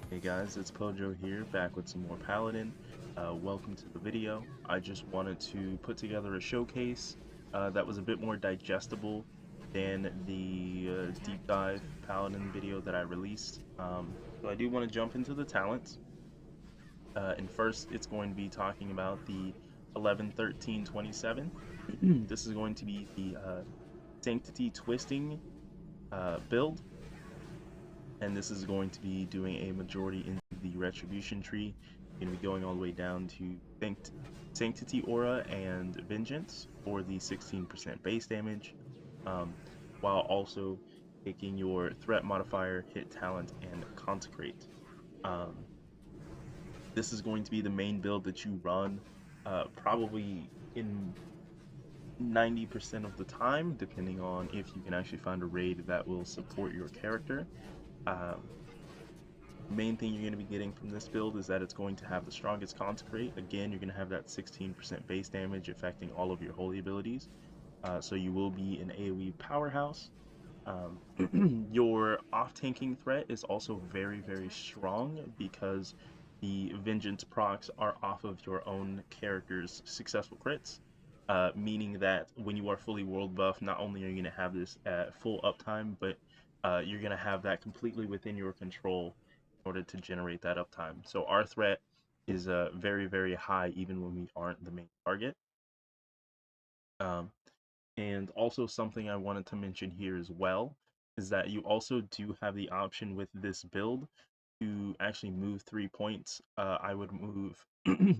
Hey guys, it's Pojo here, back with some more Paladin. Welcome to the video. I just wanted to put together a showcase that was a bit more digestible than the deep dive Paladin video that I released. So I do want to jump into the talents. And first, it's going to be talking about the 11-13-27. This is going to be the Sanctity Twisting build, and this is going to be doing a majority in the Retribution tree. You're going to be going all the way down to Sanctity Aura and Vengeance for the 16% base damage, um, while also taking your Threat modifier, Hit Talent, and Consecrate. Um, this is going to be the main build that you run probably in 90% of the time, depending on if you can actually find a raid that will support your character. Um, Main thing you're going to be getting from this build is that it's going to have the strongest consecrate. Again, you're going to have that 16% base damage affecting all of your holy abilities. So you will be an AoE powerhouse. Your off-tanking threat is also very, very strong because the vengeance procs are off of your own character's successful crits. Meaning that when you are fully world buff, not only are you going to have this at full uptime, but you're going to have that completely within your control in order to generate that uptime. So our threat is very, very high even when we aren't the main target. Um, and also something I wanted to mention here as well is that you also do have the option with this build to actually move 3 points. I would move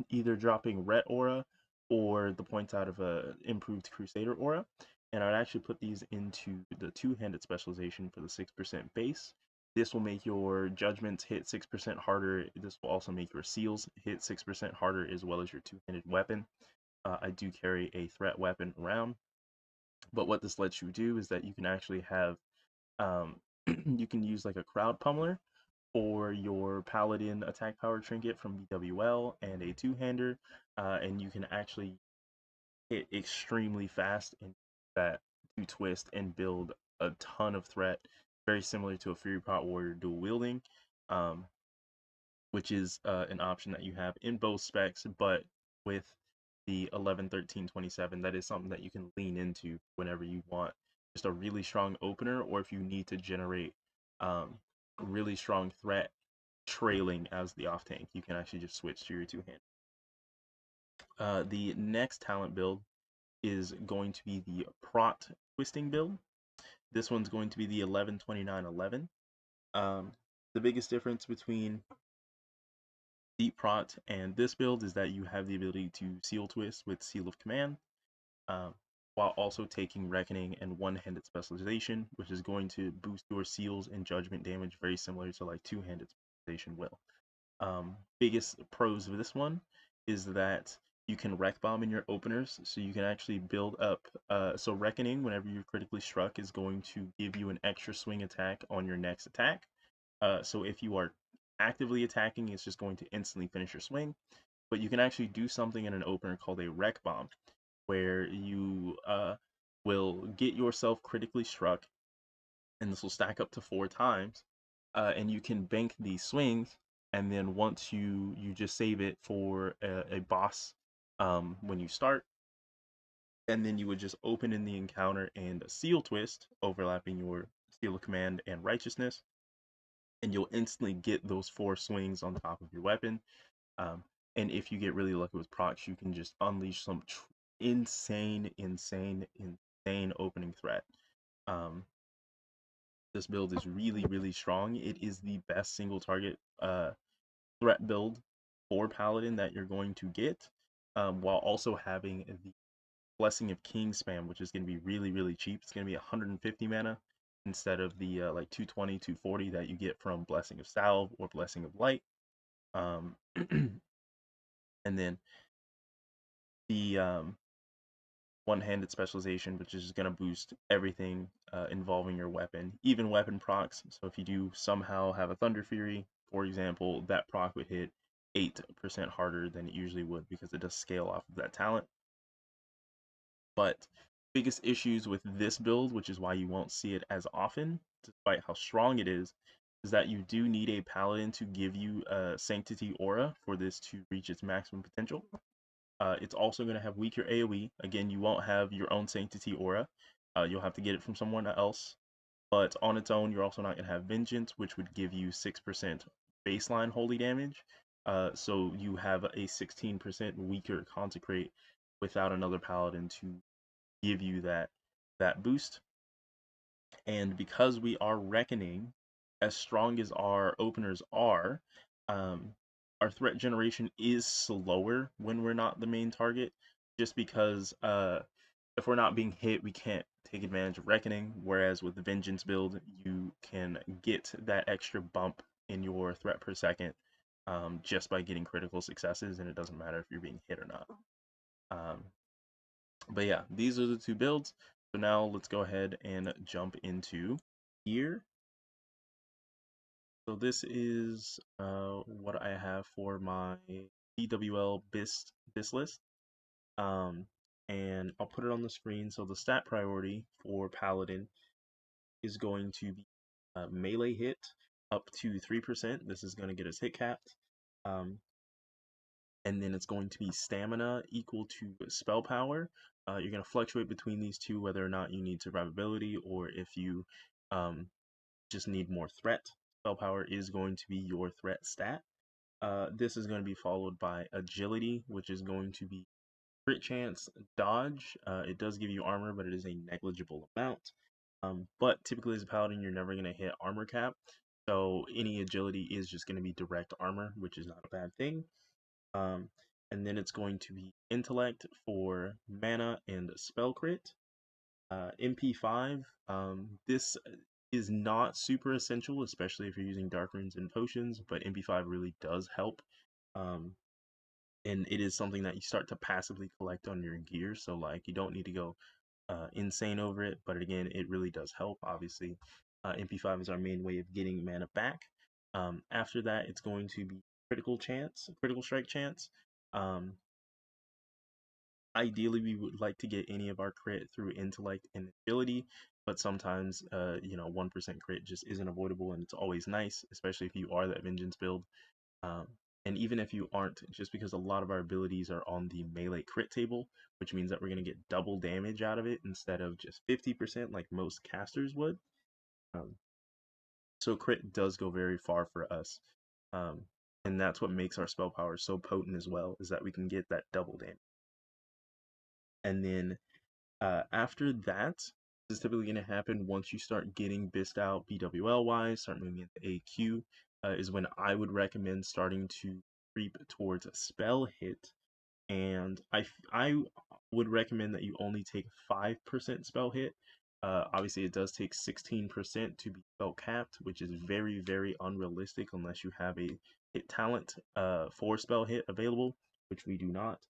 either dropping Ret Aura or the points out of a improved Crusader Aura. And I'd actually put these into the two-handed specialization for the 6% base. This will make your judgments hit 6% harder. This will also make your seals hit 6% harder, as well as your two-handed weapon. I do carry a threat weapon around, but what this lets you do is that you can actually have you can use like a crowd pummeler for your paladin attack power trinket from BWL and a two-hander, and you can actually hit extremely fast and that to twist and build a ton of threat, very similar to a Fury Pot Warrior dual wielding, um, which is an option that you have in both specs, but with the 11-13-27, that is something that you can lean into whenever you want just a really strong opener, or if you need to generate a really strong threat trailing as the off tank, you can actually just switch to your two hand. The next talent build is going to be the Prot Twisting build. This one's going to be the 11-29-11. The biggest difference between Deep Prot and this build is that you have the ability to Seal Twist with Seal of Command, um, while also taking Reckoning and one-handed specialization, which is going to boost your seals and judgment damage very similar to like two-handed specialization will. Biggest pros of this one is that you can wreck bomb in your openers, so you can actually build up. So Reckoning, whenever you're critically struck, is going to give you an extra swing attack on your next attack. So if you are actively attacking, it's just going to instantly finish your swing. But you can actually do something in an opener called a wreck bomb, where you will get yourself critically struck, and this will stack up to 4 times, and you can bank these swings, and then once you just save it for a boss when you start, and then you would just open in the encounter and seal twist, overlapping your Seal of Command and Righteousness, and you'll instantly get those 4 swings on top of your weapon. Um, and if you get really lucky with procs, you can just unleash some insane, insane, insane opening threat. Um, this build is really, really strong. It is the best single target threat build for Paladin that you're going to get, while also having the Blessing of King spam, which is going to be really, really cheap. It's going to be 150 mana instead of the like 220, 240 that you get from Blessing of Salve or Blessing of Light. And then the one-handed specialization, which is going to boost everything involving your weapon, even weapon procs. So if you do somehow have a Thunder Fury, for example, that proc would hit 8% harder than it usually would because it does scale off of that talent. But biggest issues with this build, which is why you won't see it as often, despite how strong it is is that you do need a paladin to give you a sanctity aura for this to reach its maximum potential. It's also going to have weaker AoE. Again, you won't have your own sanctity aura. You'll have to get it from someone else. But on its own, you're also not going to have Vengeance, which would give you 6% baseline holy damage. So you have a 16% weaker Consecrate without another Paladin to give you that boost. And because we are Reckoning, as strong as our openers are, um, our threat generation is slower when we're not the main target, just because if we're not being hit, we can't take advantage of Reckoning, whereas with the Vengeance build, you can get that extra bump in your threat per second just by getting critical successes, and it doesn't matter if you're being hit or not. But yeah, these are the two builds. So now let's go ahead and jump into here. So this is what I have for my PWL BIST list. And I'll put it on the screen. So the stat priority for Paladin is going to be melee hit up to 3%. This is going to get us hit capped. And then it's going to be stamina equal to spell power. You're going to fluctuate between these two, whether or not you need survivability or if you just need more threat. Spell power is going to be your threat stat. This is going to be followed by agility, which is going to be crit chance, dodge. It does give you armor, but it is a negligible amount. But typically as a paladin, you're never going to hit armor cap. So any agility is just going to be direct armor, which is not a bad thing. And then it's going to be intellect for mana and spell crit. MP5, this is not super essential, especially if you're using dark runes and potions, but MP5 really does help. And it is something that you start to passively collect on your gear, so like you don't need to go insane over it, but again, it really does help. Obviously, MP5 is our main way of getting mana back. After that, it's going to be critical strike chance. Ideally, we would like to get any of our crit through intellect and agility, but sometimes, 1% crit just isn't avoidable, and it's always nice, especially if you are that vengeance build. Um, and even if you aren't, just because a lot of our abilities are on the melee crit table, which means that we're going to get double damage out of it instead of just 50% like most casters would. So crit does go very far for us. Um, and that's what makes our spell power so potent as well, is that we can get that double damage. And then after that, this is typically going to happen once you start getting BIST out BWL wise, start moving into AQ, is when I would recommend starting to creep towards a spell hit. And I would recommend that you only take 5% spell hit. Obviously, it does take 16% to be spell capped, which is very, very unrealistic unless you have a hit talent for spell hit available, which we do not.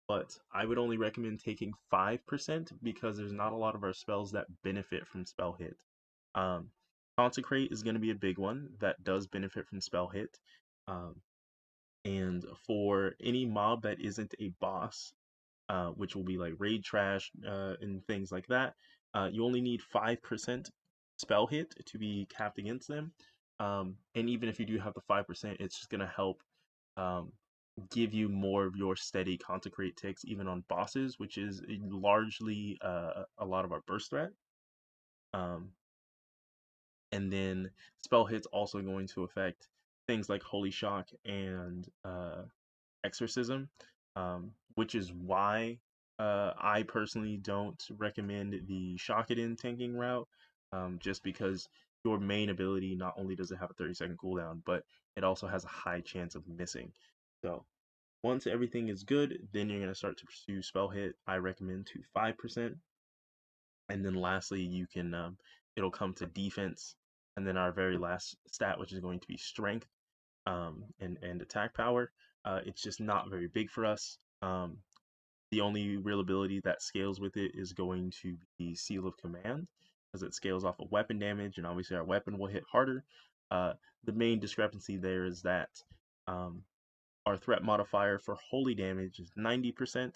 But I would only recommend taking 5% because there's not a lot of our spells that benefit from spell hit. Consecrate is going to be a big one that does benefit from spell hit. And for any mob that isn't a boss, which will be like raid trash and things like that, you only need 5% spell hit to be capped against them. And even if you do have the 5%, it's just going to help give you more of your steady consecrate ticks even on bosses, which is largely a lot of our burst threat. And then spell hits also going to affect things like Holy Shock and Exorcism, which is why I personally don't recommend the Shockedin tanking route, just because your main ability not only does it have a 30-second cooldown, but it also has a high chance of missing. So once everything is good, then you're going to start to pursue spell hit. I recommend to 5%. And then lastly, you can it'll come to defense, and then our very last stat, which is going to be strength and attack power. It's just not very big for us. The only real ability that scales with it is going to be Seal of Command, because it scales off of weapon damage, and obviously our weapon will hit harder. The main discrepancy there is that our threat modifier for holy damage is 90%,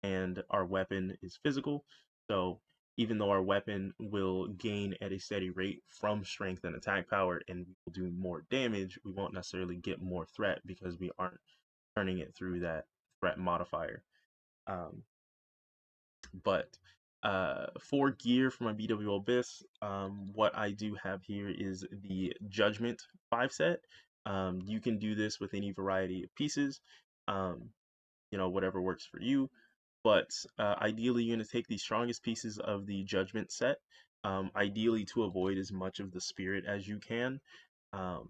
and our weapon is physical. So even though our weapon will gain at a steady rate from strength and attack power and we will do more damage, we won't necessarily get more threat because we aren't turning it through that threat modifier. Um, but for gear for my BWO Abyss, what I do have here is the Judgment 5 set. You can do this with any variety of pieces, whatever works for you. But ideally, you're going to take the strongest pieces of the Judgment set, ideally to avoid as much of the Spirit as you can, um,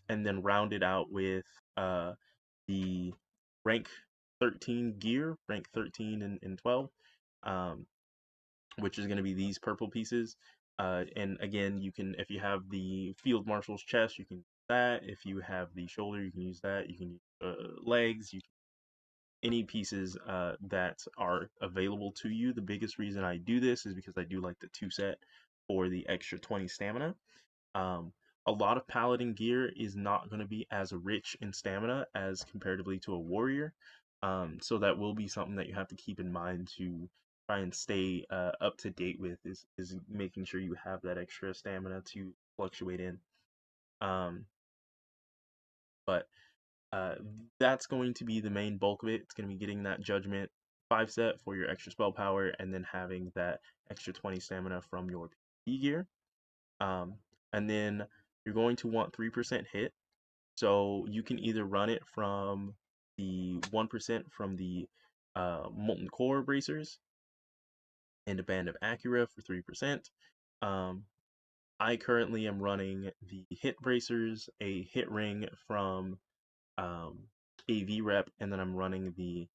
and then round it out with the rank 13 gear, rank 13 and 12. Which is going to be these purple pieces. And again, you can, if you have the Field Marshal's chest, you can use that. If you have the shoulder, you can use that. You can use legs, any pieces that are available to you. The biggest reason I do this is because I do like the 2 set for the extra 20 stamina. A lot of paladin gear is not going to be as rich in stamina as comparatively to a warrior. So that will be something that you have to keep in mind to try and stay up to date with, is making sure you have that extra stamina to fluctuate in. But that's going to be the main bulk of it. It's going to be getting that Judgment 5 set for your extra spell power and then having that extra 20 stamina from your PvP gear. And then you're going to want 3% hit. So you can either run it from the 1% from the Molten Core Bracers and a Band of Acura for 3%. I currently am running the Hit Bracers, a Hit Ring from AV Rep, and then I'm running the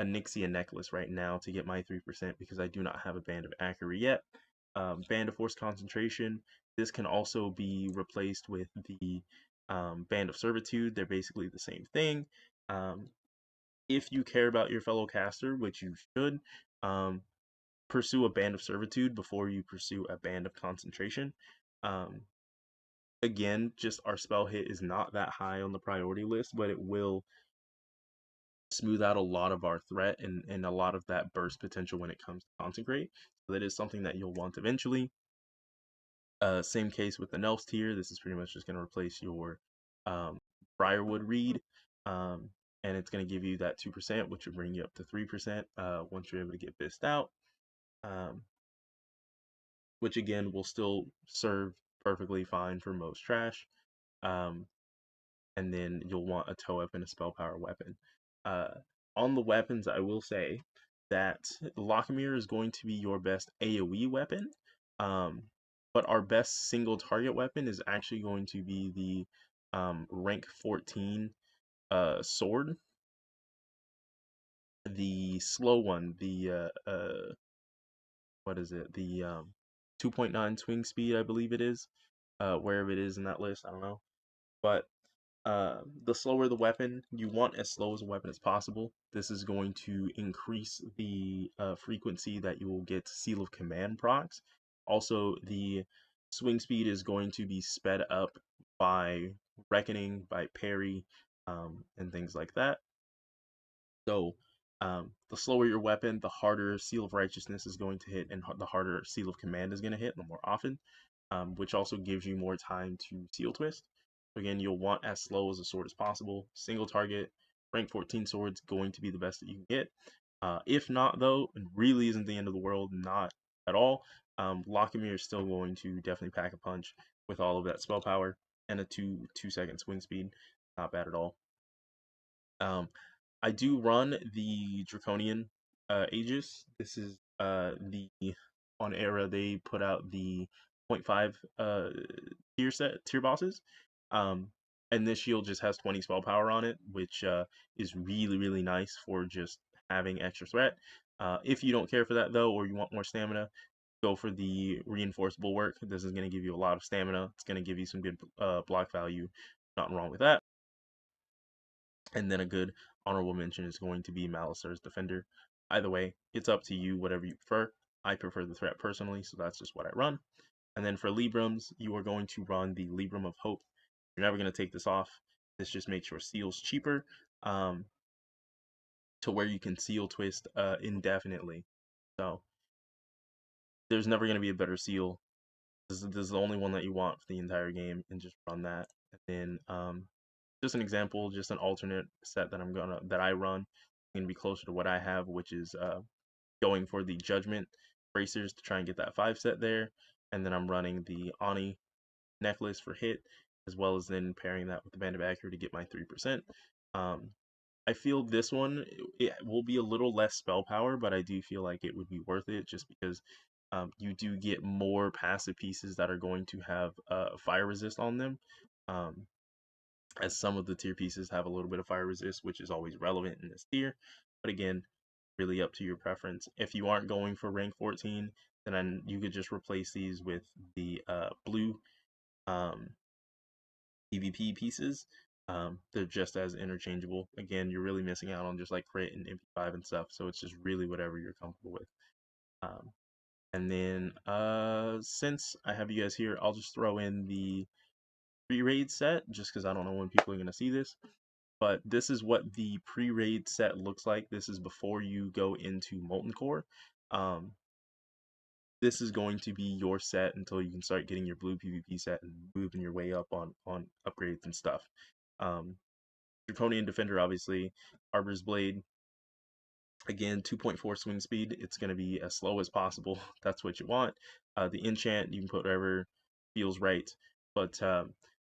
Onyxia Necklace right now to get my 3% because I do not have a Band of Acura yet. Band of Force Concentration, this can also be replaced with the Band of Servitude. They're basically the same thing. If you care about your fellow caster, which you should, pursue a Band of Servitude before you pursue a Band of Concentration. Again, just our spell hit is not that high on the priority list, but it will smooth out a lot of our threat and a lot of that burst potential when it comes to Consecrate. So that is something that you'll want eventually. Same case with the Nelf's tier. This is pretty much just going to replace your Briarwood Reed, and it's going to give you that 2%, which will bring you up to 3% once you're able to get Bissed out, which again will still serve perfectly fine for most trash. And then you'll want a toe up and a spell power weapon. On the weapons, I will say that Lochmere is going to be your best AoE weapon. But our best single target weapon is actually going to be the rank 14 sword. The slow one, the what is it? The 2.9 swing speed, I believe it is. Wherever it is in that list, I don't know. But the slower the weapon, you want as slow as a weapon as possible. This is going to increase the frequency that you will get Seal of Command procs. Also, the swing speed is going to be sped up by Reckoning, by Parry, and things like that. So, the slower your weapon, the harder Seal of Righteousness is going to hit, and the harder Seal of Command is going to hit, the more often, which also gives you more time to Seal Twist. Again, you'll want as slow as a sword as possible. Single target, rank 14 swords going to be the best that you can get. If not, though, it really isn't the end of the world, not at all. Lochmere is still going to definitely pack a punch with all of that spell power and a 2-second swing speed. Not bad at all. I do run the Draconian Aegis. This is the on Era they put out the 0.5 tier bosses. And this shield just has 20 spell power on it, which is really nice for just having extra threat. If you don't care for that though, or you want more stamina, go for the reinforced bulwark. This is going to give you a lot of stamina. It's going to give you some good block value. Nothing wrong with that. And then a good honorable mention is going to be Malisaur's Defender. Either way, it's up to you, whatever you prefer. I prefer the threat personally, so that's just what I run. And then for Librams, you are going to run the Libram of Hope. You're never going to take this off. This just makes your seals cheaper to where you can seal twist indefinitely. So there's never going to be a better seal. This is the only one that you want for the entire game, and just run that. And then just an example, just an alternate set that I run, gonna be closer to what I have, which is going for the Judgment bracers to try and get that 5 set there, and then I'm running the Ani necklace for hit, as well as then pairing that with the Band of Acura to get my 3%. Um, I feel this one it will be a little less spell power, but I do feel like it would be worth it just because you do get more passive pieces that are going to have fire resist on them. Um, as some of the tier pieces have a little bit of fire resist, which is always relevant in this tier. But again, really up to your preference. If you aren't going for rank 14, then you could just replace these with the blue um, PvP pieces. They're just as interchangeable. Again, you're really missing out on just like crit and MP5 and stuff. So it's just really whatever you're comfortable with. Um, and then since I have you guys here, I'll just throw in the pre-raid set just because I don't know when people are going to see this. But this is what the pre-raid set looks like. This is before you go into Molten Core. Um, this is going to be your set until you can start getting your blue PvP set and moving your way up on upgrades and stuff. Draconian Defender, obviously, Arbor's Blade, again, 2.4 swing speed. It's going to be as slow as possible. That's what you want. The enchant, you can put whatever feels right. But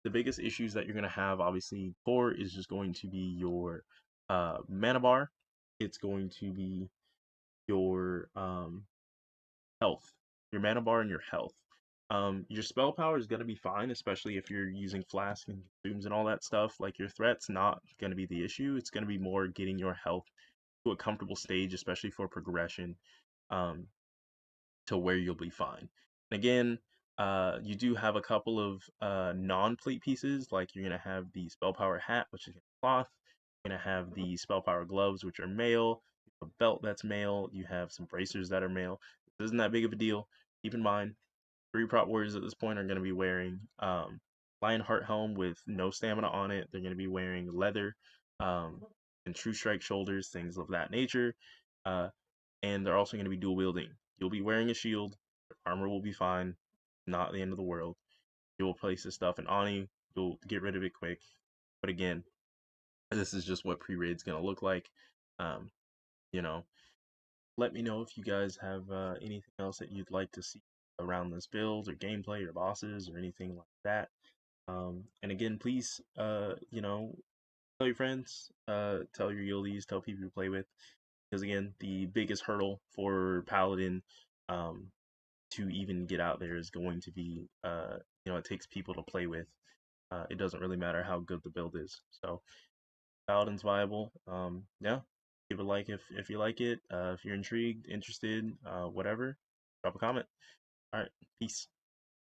the biggest issues that you're going to have, obviously, core is just going to be your mana bar. It's going to be your health, your mana bar and your health. Your spell power is going to be fine, especially if you're using flask and consumes and all that stuff. Like your threat's not going to be the issue. It's going to be more getting your health to a comfortable stage, especially for progression, um, to where you'll be fine. And again, you do have a couple of non-plate pieces, like you're gonna have the spell power hat, which is cloth. You're gonna have the spell power gloves, which are male. A belt that's male. You have some bracers that are male. This isn't that big of a deal. Keep in mind, 3 prot warriors at this point are going to be wearing Lionheart helm with no stamina on it. They're going to be wearing leather um, and True Strike shoulders, things of that nature. Uh, and they're also going to be dual wielding. You'll be wearing a shield. Your armor will be fine. Not the end of the world. You'll place this stuff in Ani. You'll get rid of it quick. But again, this is just what pre-raid's going to look like. Um, you know, let me know if you guys have anything else that you'd like to see around this build or gameplay or bosses or anything like that. And again, please, tell your friends, tell your guildies, tell people you play with. Because again, the biggest hurdle for Paladin to even get out there is going to be, it takes people to play with. It doesn't really matter how good the build is. So Paladin's viable. Yeah, give a like if you like it. If you're intrigued, interested, whatever, drop a comment. All right, peace.